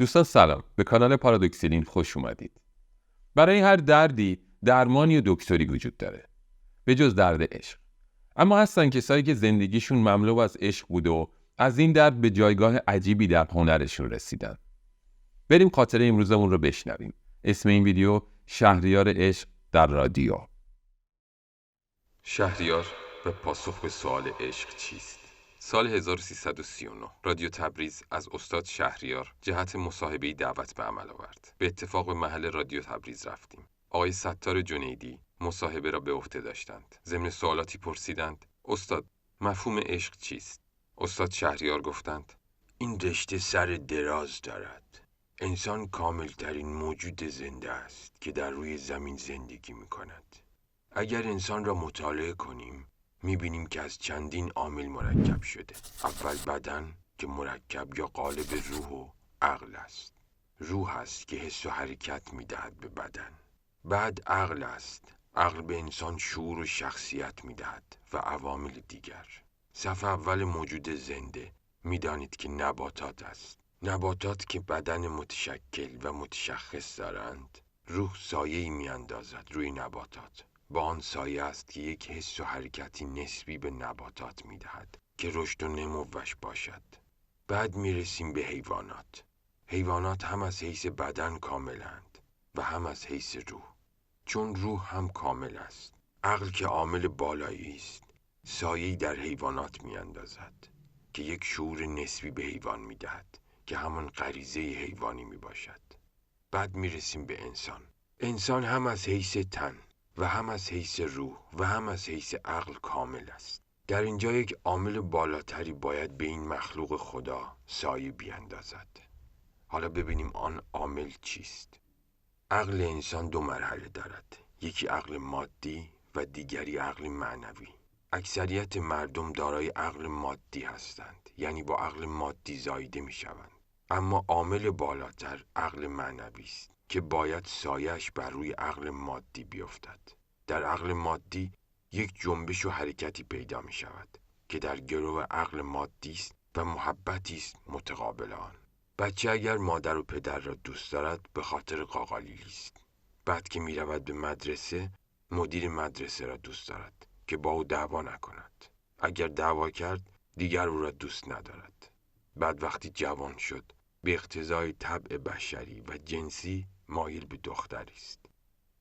دوستان سلام، به کانال پارادوکسیلین خوش اومدید. برای هر دردی درمانی و دکتری وجود داره، به جز درد عشق. اما هستن کسایی که زندگیشون مملو از عشق بود و از این درد به جایگاه عجیبی در هنرشون رسیدن. بریم خاطره امروزمون رو بشنویم. اسم این ویدیو شهریار عشق در رادیو. شهریار و پاسخ به سوال عشق چیست؟ سال 1339 رادیو تبریز از استاد شهریار جهت مصاحبه‌ای دعوت به عمل آورد. به اتفاق به محل رادیو تبریز رفتیم. آقای ستار جنیدی مصاحبه را به عهده داشتند. ضمن سوالاتی پرسیدند: استاد، مفهوم عشق چیست؟ استاد شهریار گفتند: این رشته سر دراز دارد. انسان کاملترین موجود زنده است که در روی زمین زندگی می کند. اگر انسان را مطالعه کنیم میبینیم که از چندین عامل مرکب شده. اول بدن که مرکب یا قالب روح و عقل است. روح است که حس و حرکت میدهد به بدن. بعد عقل است. عقل به انسان شعور و شخصیت میدهد و عوامل دیگر. صف اول موجود زنده میدانید که نباتات است. نباتات که بدن متشکل و متشخص دارند. روح سایه‌ای میاندازد روی نباتات. با آن سایه است که یک حس و حرکتی نسبی به نباتات میدهد که رشد و نموش باشد. بعد میرسیم به حیوانات. حیوانات هم از حیث بدن کاملند و هم از حیث روح. چون روح هم کامل است. عقل که عامل بالایی است سایه‌ای در حیوانات میاندازد که یک شعور نسبی به حیوان میدهد که همان غریزه حیوانی میباشد. بعد میرسیم به انسان. انسان هم از حیث تن و هم از حیث روح و هم از حیث عقل کامل است. در اینجا یک عامل بالاتری باید به این مخلوق خدا سایه بیاندازد. حالا ببینیم آن عامل چیست. عقل انسان دو مرحله دارد. یکی عقل مادی و دیگری عقل معنوی. اکثریت مردم دارای عقل مادی هستند، یعنی با عقل مادی زاییده می شوند. اما عامل بالاتر عقل معنوی است که باید سایه‌اش بر روی عقل مادی بیفتد. در عقل مادی یک جنبش و حرکتی پیدا می شود که در گرو عقل مادی است و محبتی است متقابل آن. بچه اگر مادر و پدر را دوست دارد به خاطر قاقالیلی است. بعد که می رود به مدرسه مدیر مدرسه را دوست دارد که با او دعوا نکند. اگر دعوا کرد دیگر او را دوست ندارد. بعد وقتی جوان شد به اقتضای طبع بشری و جنسی مایل به دختری است.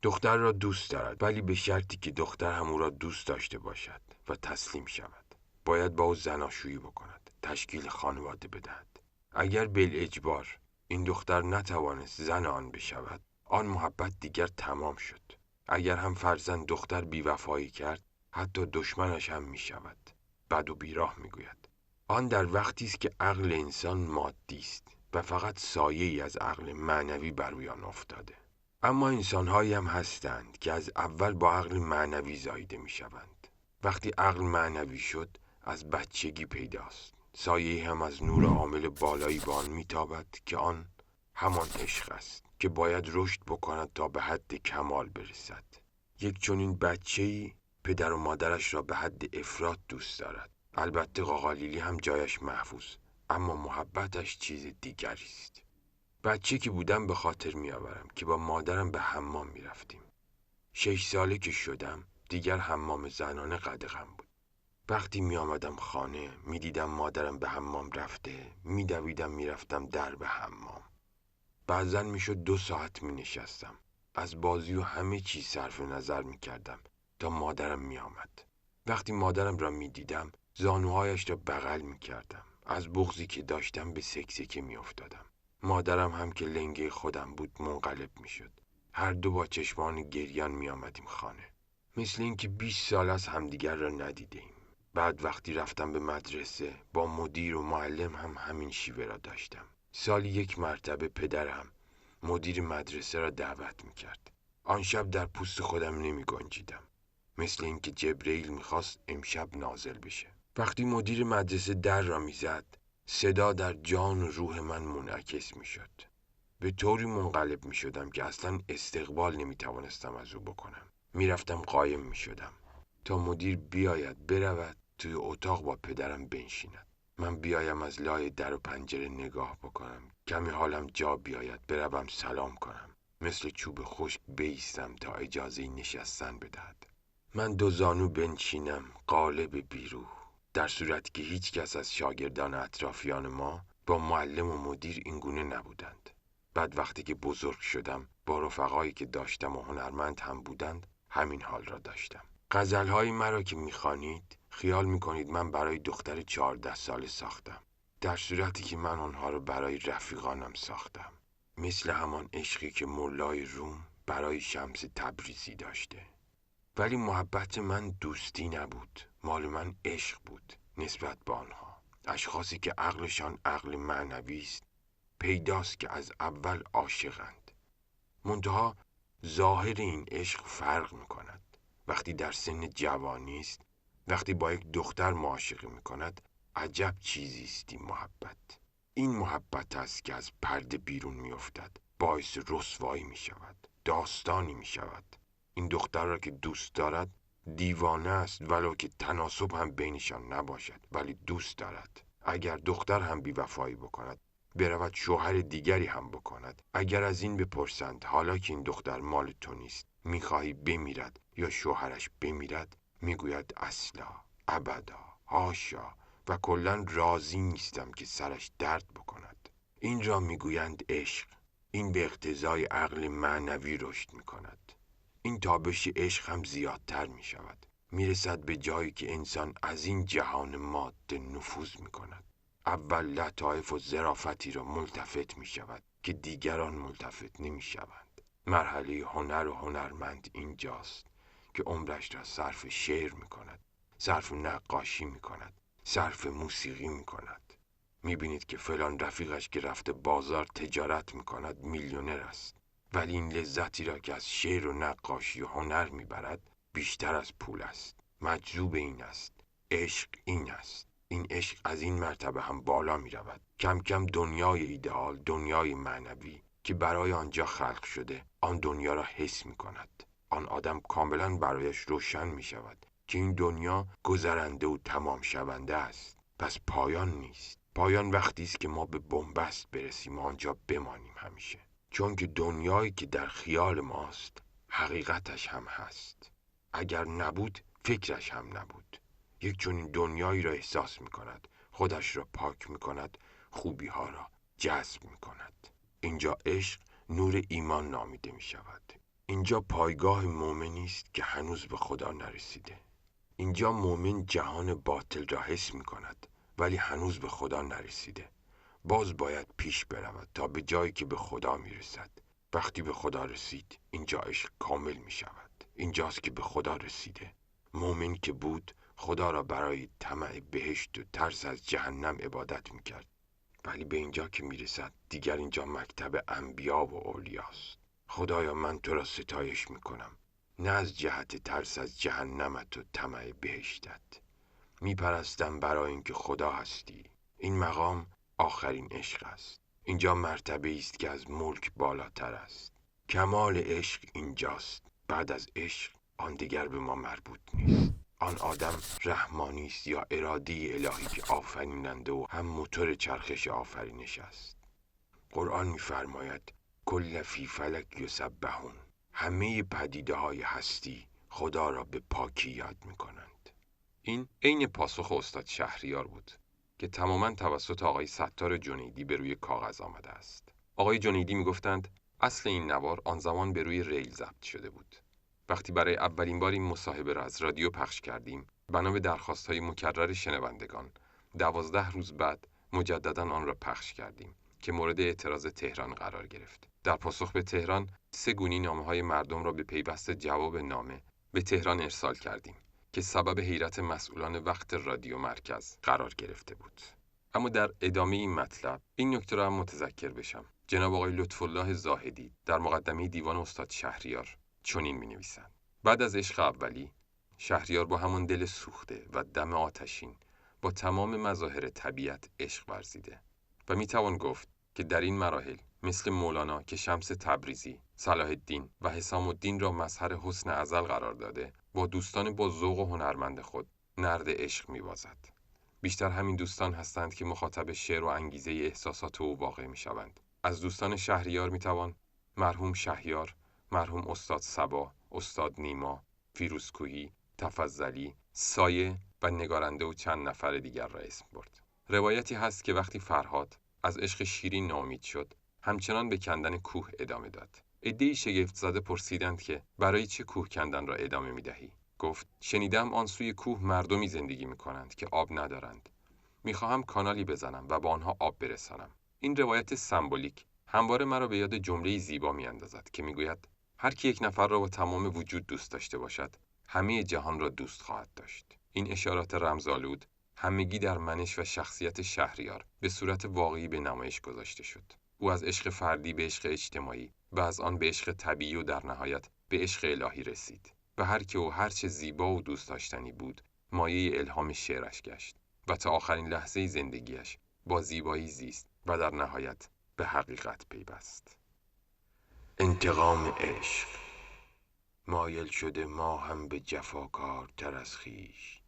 دختر را دوست دارد ولی به شرطی که دختر هم او را دوست داشته باشد و تسلیم شود. باید با او زناشویی بکند، تشکیل خانواده بدهد. اگر بالاجبار این دختر نتوانست زن آن بشود، آن محبت دیگر تمام شد. اگر هم فرزند دختر بیوفایی کرد، حتی دشمنش هم می شود. بد و بیراه می گوید. آن در وقتی است که عقل انسان مادی است و فقط سایه‌ای از عقل معنوی بر روی آن افتاده. اما انسان‌هایی هم هستند که از اول با عقل معنوی زاییده می‌شوند. وقتی عقل معنوی شد از بچگی پیداست. سایه‌ای هم از نور عامل بالایی به آن می‌تابد که آن همان عشق است که باید رشد بکند تا به حد کمال برسد. یک چنین بچه‌ای پدر و مادرش را به حد افراط دوست دارد. البته قاقالیلی هم جایش محفوظ، اما محبتش چیز دیگری است. بچه که بودم به خاطر میآورم که با مادرم به حمام میرفتیم. 6 ساله که شدم دیگر حمام زنانه قدغن بود. وقتی میآمدم خانه میدیدم مادرم به حمام رفته، میدویدم میرفتم در به حمام. بعضن میشد 2 ساعت مینشستم. از بازی و همه چیز صرف نظر میکردم تا مادرم میآمد. وقتی مادرم را میدیدم زانوهایش را بغل میکردم. از بغضی که داشتم به سکسکه میافتادم. مادرم هم که لنگه خودم بود منقلب میشد. هر دو با چشمان گریان می آمدیم خانه. مثل اینکه 20 سال از همدیگر را ندیدیم. بعد وقتی رفتم به مدرسه با مدیر و معلم هم همین شیوه را داشتم. سالی 1 مرتبه پدرم مدیر مدرسه را دعوت میکرد. آن شب در پوست خودم نمی گنجیدم. مثل اینکه جبرئیل میخواست امشب نازل بشه. وقتی مدیر مدرسه در را میزد صدا در جان و روح من منعکس میشد. به طوری منقلب میشدم که اصلا استقبال نمیتوانستم از او بکنم. میرفتم قایم میشدم تا مدیر بیاید برود توی اتاق با پدرم بنشیند. من بیایم از لای در و پنجره نگاه بکنم، کمی حالم جا بیاید بروم سلام کنم، مثل چوب خشک بایستم تا اجازه نشستن بدهد. من دو زانو بنشینم قالب بیروح، در صورتی که هیچ کس از شاگردان اطرافیان ما با معلم و مدیر اینگونه نبودند. بعد وقتی که بزرگ شدم با رفقایی که داشتم و هنرمند هم بودند همین حال را داشتم. غزل‌های مرا که می‌خوانید خیال می‌کنید من برای دختر 14 ساله ساختم، در صورتی که من آنها را برای رفیقانم ساختم، مثل همان عشقی که مولای روم برای شمس تبریزی داشته. ولی محبت من دوستی نبود، مال من عشق بود نسبت به آنها. اشخاصی که عقلشان عقل معنوی است پیداست که از اول عاشقند، منتها ظاهر این عشق فرق می‌کند. وقتی در سن جوانی است، وقتی با یک دختر معاشقه می‌کند، عجب چیزی است این محبت. این محبت است که از پرده بیرون می‌افتد، باعث رسوایی می‌شود، داستانی می‌شود. این دختر را که دوست دارد دیوانه است، ولو که تناسب هم بینشان نباشد، ولی دوست دارد. اگر دختر هم بی‌وفایی بکند، برود شوهر دیگری هم بکند، اگر از این بپرسند حالا که این دختر مال تو نیست میخواهی بمیرد یا شوهرش بمیرد، میگوید اصلا، ابدا، هاشا و کلاً راضی نیستم که سرش درد بکند. این را میگویند عشق. این به اقتضای عقل معنوی رشد میکند. این تابش عشق هم زیادتر میشود، میرسد به جایی که انسان از این جهان ماده نفوذ میکند. اول لطایف و ظرافتی را ملتفت می شود که دیگران ملتفت نمی شوند. مرحله هنر و هنرمند اینجاست که عمرش را صرف شعر می کند، صرف نقاشی می کند، صرف موسیقی می کند. می بینید که فلان رفیقش که رفته بازار تجارت می کند میلیونر است، ولی این لذتی را که از شعر و نقاشی و هنر می برد بیشتر از پول است. مجذوب این است. عشق این است. این عشق از این مرتبه هم بالا می رود. کم کم دنیای ایدئال، دنیای معنوی که برای آنجا خلق شده، آن دنیا را حس می کند. آن آدم کاملا برایش روشن می شود که این دنیا گذرنده و تمام شونده است. پس پایان نیست. پایان وقتی است که ما به بنبست برسیم و آنجا بمانیم همیشه. چون که دنیایی که در خیال ماست حقیقتش هم هست. اگر نبود فکرش هم نبود. یک چنین دنیایی را احساس می کند، خودش را پاک می کند، خوبی ها را جذب می کند. اینجا عشق نور ایمان نامیده می شود. اینجا پایگاه مومنی است که هنوز به خدا نرسیده. اینجا مومن جهان باطل را حس می کند ولی هنوز به خدا نرسیده. باز باید پیش برود تا به جایی که به خدا می رسد. وقتی به خدا رسید اینجا عشق کامل می شود. اینجاست که به خدا رسیده. مومن که بود خدا را برای طمع بهشت و ترس از جهنم عبادت می کرد. ولی به اینجا که می رسد دیگر اینجا مکتب انبیا و اولیاست. خدایا من تو را ستایش می کنم، نه از جهت ترس از جهنمت و طمع بهشتت. می پرستم برای اینکه خدا هستی. این مقام آخرین عشق است. اینجا مرتبه است که از ملک بالاتر است. کمال عشق اینجاست. بعد از عشق آن دیگر به ما مربوط نیست. آن آدم رحمانی است یا اراده الهی که آفریننده و هم موتور چرخش آفرینش است. قرآن می‌فرماید کل فی فلک یسبحون. همه پدیده های هستی خدا را به پاکی یاد می‌کنند. این عین پاسخ استاد شهریار بود که تماماً توسط آقای ستار جنیدی به روی کاغذ آمده است. آقای جنیدی میگفتند اصل این نوار آن زمان به روی ریل ضبط شده بود. وقتی برای اولین بار این مصاحبه را از رادیو پخش کردیم، بنا به درخواست‌های مکرر شنوندگان، 12 روز بعد مجدداً آن را پخش کردیم که مورد اعتراض تهران قرار گرفت. در پاسخ به تهران 3 گونی نامه‌های مردم را به پیوست جواب نامه به تهران ارسال کردیم که سبب حیرت مسئولان وقت رادیو مرکز قرار گرفته بود. اما در ادامه این مطلب این نکته را هم متذکر بشم. جناب آقای لطف‌الله زاهدی در مقدمه دیوان استاد شهریار چنین می‌نویسند: بعد از عشق اولی، شهریار با همون دل سوخته و دم آتشین با تمام مظاهر طبیعت عشق ورزیده و میتوان گفت که در این مراحل مثل مولانا که شمس تبریزی، صلاح الدین و حسام الدین را مظهر حسن ازل قرار داده، با دوستان با ذوق و هنرمند خود نرد عشق می‌بازد. بیشتر همین دوستان هستند که مخاطب شعر و انگیزه احساسات او واقع می‌شوند. از دوستان شهریار می‌توان مرحوم شهیار، مرحوم استاد صبا، استاد نیما، فیروزکوهی، تفضلی، سایه و نگارنده و چند نفر دیگر را اسم برد. روایتی هست که وقتی فرهاد از عشق شیرین ناامید شد، همچنان به کندن کوه ادامه داد. عده‌ای شگفت زده پرسیدند که برای چه کوه کندن را ادامه می‌دهی؟ گفت شنیدم آن سوی کوه مردمی زندگی می‌کنند که آب ندارند. می‌خواهم کانالی بزنم و با آنها آب برسانم. این روایت سمبولیک همواره مرا به یاد جمله‌ای زیبا می‌اندازد که می‌گوید هر کی یک نفر را با تمام وجود دوست داشته باشد، همه جهان را دوست خواهد داشت. این اشارات رمزآلود همگی در منش و شخصیت شهریار به صورت واقعی به نمایش گذاشته شد. او از عشق فردی به عشق اجتماعی و از آن به عشق طبیعی و در نهایت به عشق الهی رسید. و هر که و هر چه زیبا و دوست داشتنی بود، مایه الهام شعرش گشت و تا آخرین لحظه زندگیش با زیبایی زیست و در نهایت به حقیقت پیوست. انتقام عشق. مایل شده ما هم به جفاکار تر از خویش،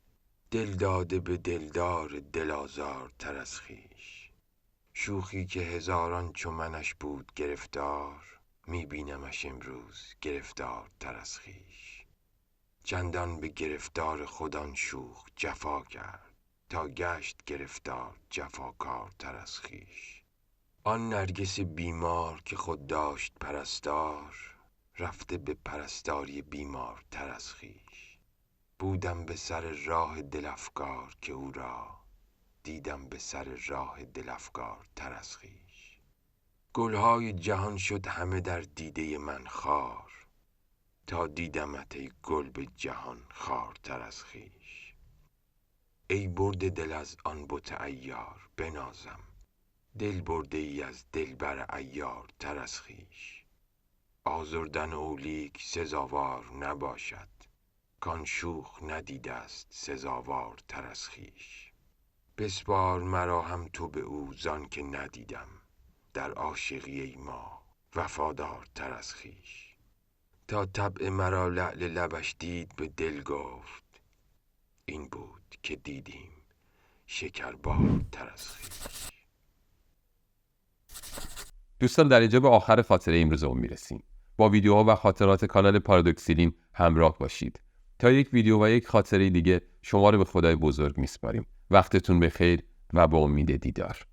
دل داده به دلدار دلازار تر از خویش. شوخی که هزاران چو منش بود گرفتار، میبینمش امروز گرفتار تر از خویش. چندان به گرفتار خودان شوخ جفا کرد، تا گشت گرفتار جفاکار تر از خویش. آن نرگس بیمار که خود داشت پرستار، رفته به پرستاری بیمار تر از خویش. بودم به سر راه دل افگار که او را، دیدم به سر راه دل افگار تر از خویش. گلهای جهان شد همه در دیده من خار، تا دیدمت ای گل به جهان خار تر از خویش. ای برده دل از آن بت عیار بنازم، دل برده ای از دلبر عیار تر از خویش. آزردن اولیک سزاوار نباشد، کان شوخ ندیده است سزاوار تر از خویش. بسپار مرا هم تو به او زان که ندیدم، در عاشقی ای ما وفادار تر از خویش. تا طبع مرا لعل لبش دید به دل گفت، این بود که دیدیم شکربار تر از خویش. دوستان در اینجا به آخر خاطره امروزمون میرسیم. با ویدیوها و خاطرات کانال پارادوکسیلین همراه باشید. تا یک ویدیو و یک خاطره دیگه شما رو به خدای بزرگ میسپاریم. وقتتون بخیر و با امید دیدار.